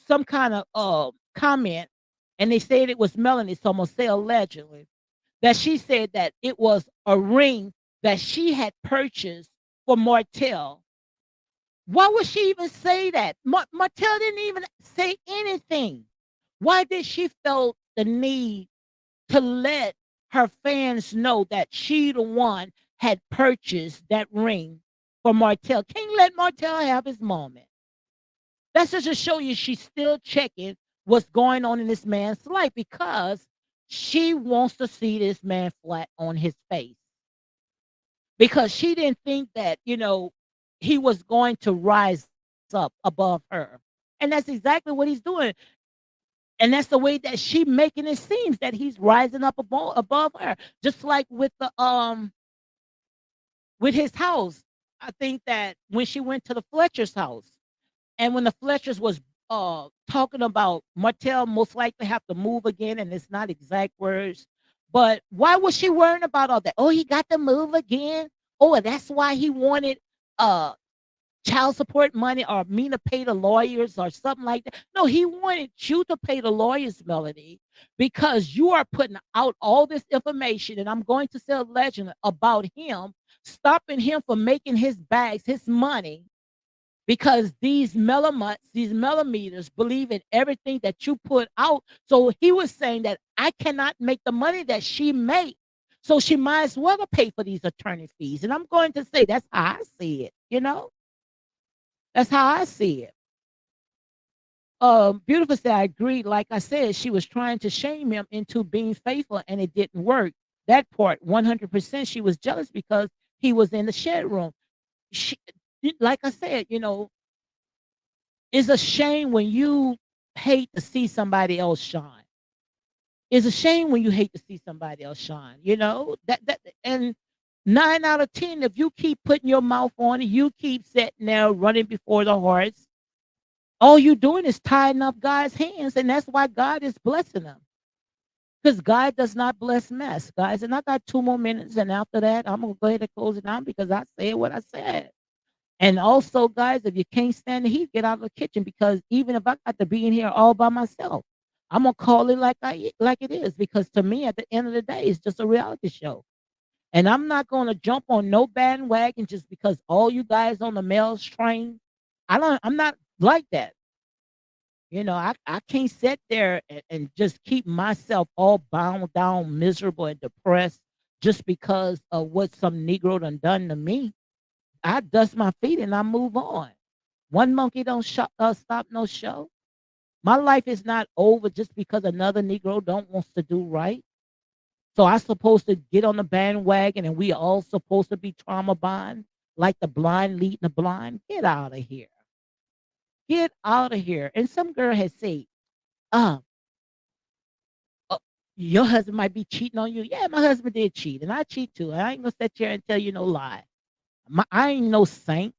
some kind of comment, and they said it was Melanie. So I'm gonna say allegedly that she said that it was a ring that she had purchased for Martell. Why would she even say that? Martell didn't even say anything. Why did she feel the need to let her fans know that she the one had purchased that ring for Martell? Can't let Martell have his moment. That's just to show you she's still checking what's going on in this man's life because she wants to see this man flat on his face because she didn't think that, he was going to rise up above her. And that's exactly what he's doing. And that's the way that she making it seems that he's rising up above her. Just like with his house. I think that when she went to the Fletcher's house, and when the Fletchers was talking about Martell most likely have to move again, and it's not exact words, but why was she worrying about all that? Oh, he got to move again. Oh, that's why he wanted uh child support money or me to pay the lawyers or something like that. No, he wanted you to pay the lawyers, Melody, because you are putting out all this information, and I'm going to sell legend about him, stopping him from making his bags, his money, because these millimeters, these millimeters believe in everything that you put out. So he was saying that I cannot make the money that she makes. So she might as well pay for these attorney fees. And I'm going to say that's how I see it, That's how I see it. Beautiful said, I agree. Like I said, she was trying to shame him into being faithful and it didn't work. That part, 100%, she was jealous because he was in the shed room. She, like I said, it's a shame when you hate to see somebody else shine. It's a shame when you hate to see somebody else shine, that and 9 out of 10, if you keep putting your mouth on it, you keep sitting there running before the horse, all you doing is tying up God's hands, and that's why God is blessing them. Because God does not bless mess, guys. And I got 2 more minutes, and after that, I'm gonna go ahead and close it down because I said what I said. And also, guys, if you can't stand the heat, get out of the kitchen because even if I got to be in here all by myself, I'm gonna call it like it is because to me, at the end of the day, it's just a reality show. And I'm not gonna jump on no bandwagon just because all you guys on the males train. I'm not like that. I can't sit there and just keep myself all bound down, miserable and depressed just because of what some Negro done to me. I dust my feet and I move on. One monkey don't stop no show. My life is not over just because another Negro don't wants to do right. So I supposed to get on the bandwagon and we all supposed to be trauma bond like the blind leading the blind. Get out of here. Get out of here. And some girl has said, uh, uh, your husband might be cheating on you. Yeah, my husband did cheat and I cheat too. I ain't gonna sit here and tell you no lie. I ain't no saint.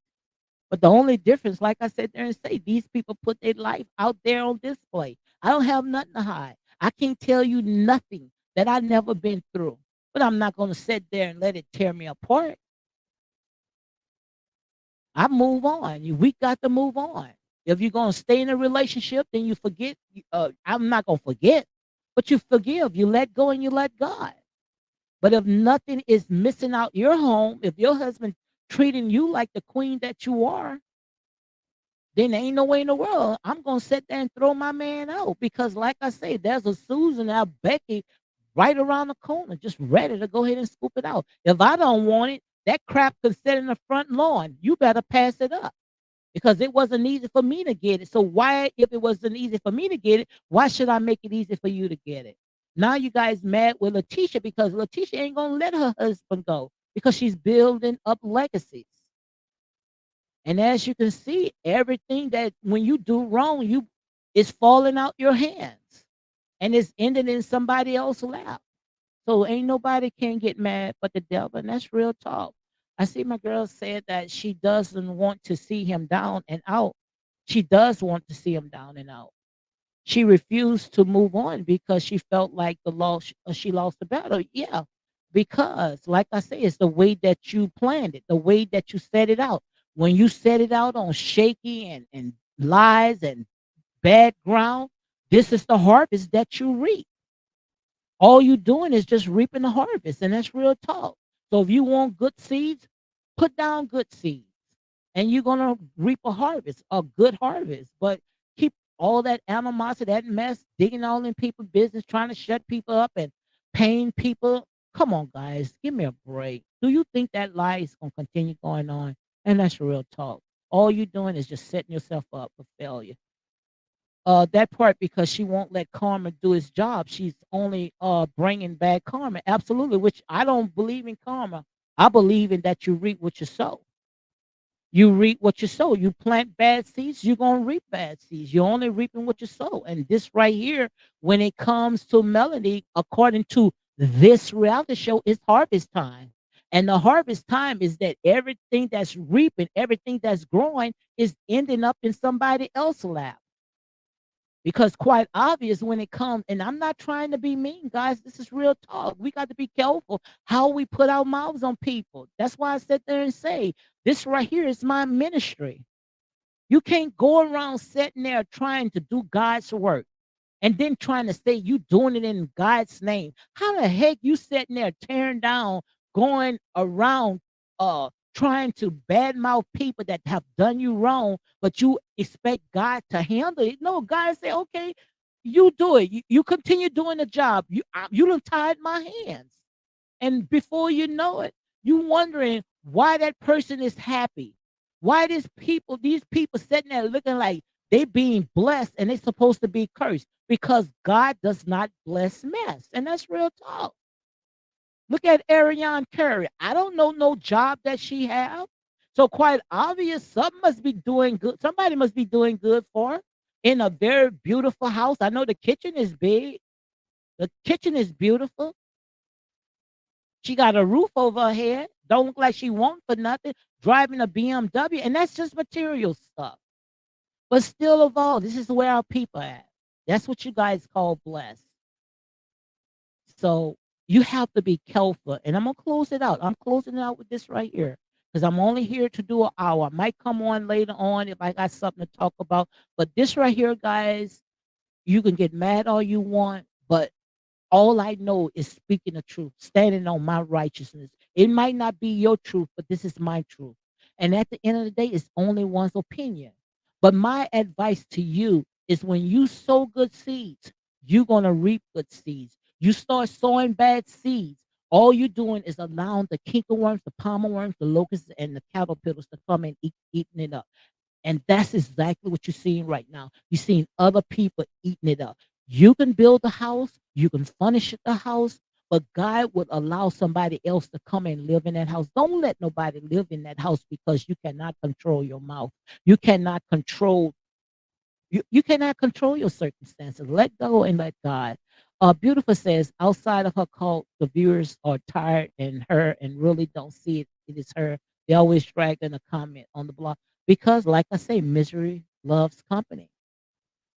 But the only difference, like I said there and say, these people put their life out there on display. I don't have nothing to hide. I can't tell you nothing that I never been through. But I'm not going to sit there and let it tear me apart. I move on. We got to move on. If you're going to stay in a relationship, then you forget. I'm not going to forget, but you forgive. You let go and you let God. But if nothing is missing out your home, if your husband treating you like the queen that you are, then ain't no way in the world I'm gonna sit there and throw my man out because, like I say, there's a Susan or Becky right around the corner, just ready to go ahead and scoop it out. If I don't want it, that crap could sit in the front lawn. You better pass it up because it wasn't easy for me to get it. So why, if it wasn't easy for me to get it, why should I make it easy for you to get it? Now you guys mad with Letitia because Letitia ain't gonna let her husband go because she's building up legacies. And as you can see, everything that when you do wrong, you it's falling out your hands and it's ending in somebody else's lap. So ain't nobody can get mad but the devil. And that's real talk. I see my girl said that she doesn't want to see him down and out. She does want to see him down and out. She refused to move on because she felt like she lost the battle. Yeah, because like I say, it's the way that you planned it, the way that you set it out. When you set it out on shaky and lies and bad ground, this is the harvest that you reap. All you doing is just reaping the harvest, and that's real talk. So if you want good seeds, put down good seeds, and you're gonna reap a good harvest. But keep all that animosity, that mess, digging all in people's business, trying to shut people up and pain people. Come on, guys, give me a break. Do you think that lie is gonna continue going on? And that's real talk. All you're doing is just setting yourself up for failure. That part, because she won't let karma do its job. She's only bringing bad karma. Absolutely, which I don't believe in karma. I believe in that you reap what you sow. You reap what you sow. You plant bad seeds, you're gonna reap bad seeds. You're only reaping what you sow. And this right here, when it comes to Melody, according to this reality show, is harvest time. And the harvest time is that everything that's reaping, everything that's growing, is ending up in somebody else's lap. Because quite obvious when it comes, and I'm not trying to be mean, guys, this is real talk. We got to be careful how we put our mouths on people. That's why I sit there and say, this right here is my ministry. You can't go around sitting there trying to do God's work and then trying to say you doing it in God's name. How the heck you sitting there tearing down, going around trying to badmouth people that have done you wrong, but you expect God to handle it? No, God say, okay, you do it. You continue doing the job. You done tied my hands. And before you know it, you wondering why that person is happy. Why these people sitting there looking like they being blessed and they supposed to be cursed, because God does not bless mess. And that's real talk. Look at Ariane Curry. I don't know no job that she have. So quite obvious, something must be doing good. Somebody must be doing good for her in a very beautiful house. I know the kitchen is big. The kitchen is beautiful. She got a roof over her head. Don't look like she want for nothing. Driving a BMW, and that's just material stuff. But still of all, this is where our people at. That's what you guys call blessed. So you have to be careful. And I'm gonna close it out. I'm closing it out with this right here. Because I'm only here to do an hour. I might come on later on if I got something to talk about. But this right here, guys, you can get mad all you want, but all I know is speaking the truth, standing on my righteousness. It might not be your truth, but this is my truth. And at the end of the day, it's only one's opinion. But my advice to you is, when you sow good seeds, you're going to reap good seeds. You start sowing bad seeds, all you're doing is allowing the worms, the palmer worms, the locusts, and the caterpillars to come and eating it up. And that's exactly what you're seeing right now. You're seeing other people eating it up. You can build a house, you can furnish the house, but God would allow somebody else to come and live in that house. Don't let nobody live in that house, because you cannot control your mouth. You cannot control you cannot control your circumstances. Let go and let God. Beautiful says, outside of her cult, the viewers are tired and her and really don't see it. It is her. They always drag in a comment on the blog because, like I say, misery loves company.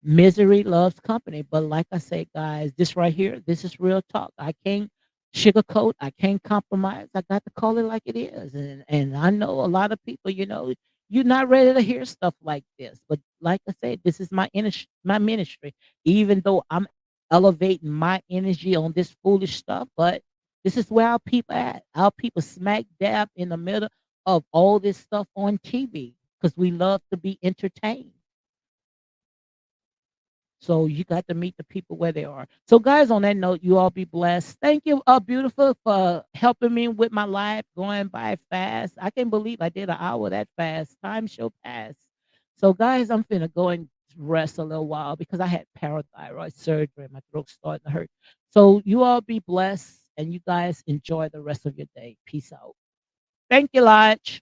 Misery loves company. But like I say, guys, this right here, this is real talk. I can't sugarcoat. I can't compromise. I got to call it like it is. And I know a lot of people, you're not ready to hear stuff like this. But like I said, this is my ministry. Even though I'm elevating my energy on this foolish stuff, but this is where our people at. Our people smack dab in the middle of all this stuff on TV, because we love to be entertained. So you got to meet the people where they are. So guys, on that note, you all be blessed. Thank you, beautiful, for helping me with my life going by fast. I can't believe I did an hour that fast. Time shall pass. So guys, I'm finna go and rest a little while because I had parathyroid surgery and my throat's starting to hurt. So you all be blessed, and you guys enjoy the rest of your day. Peace out. Thank you, Lodge.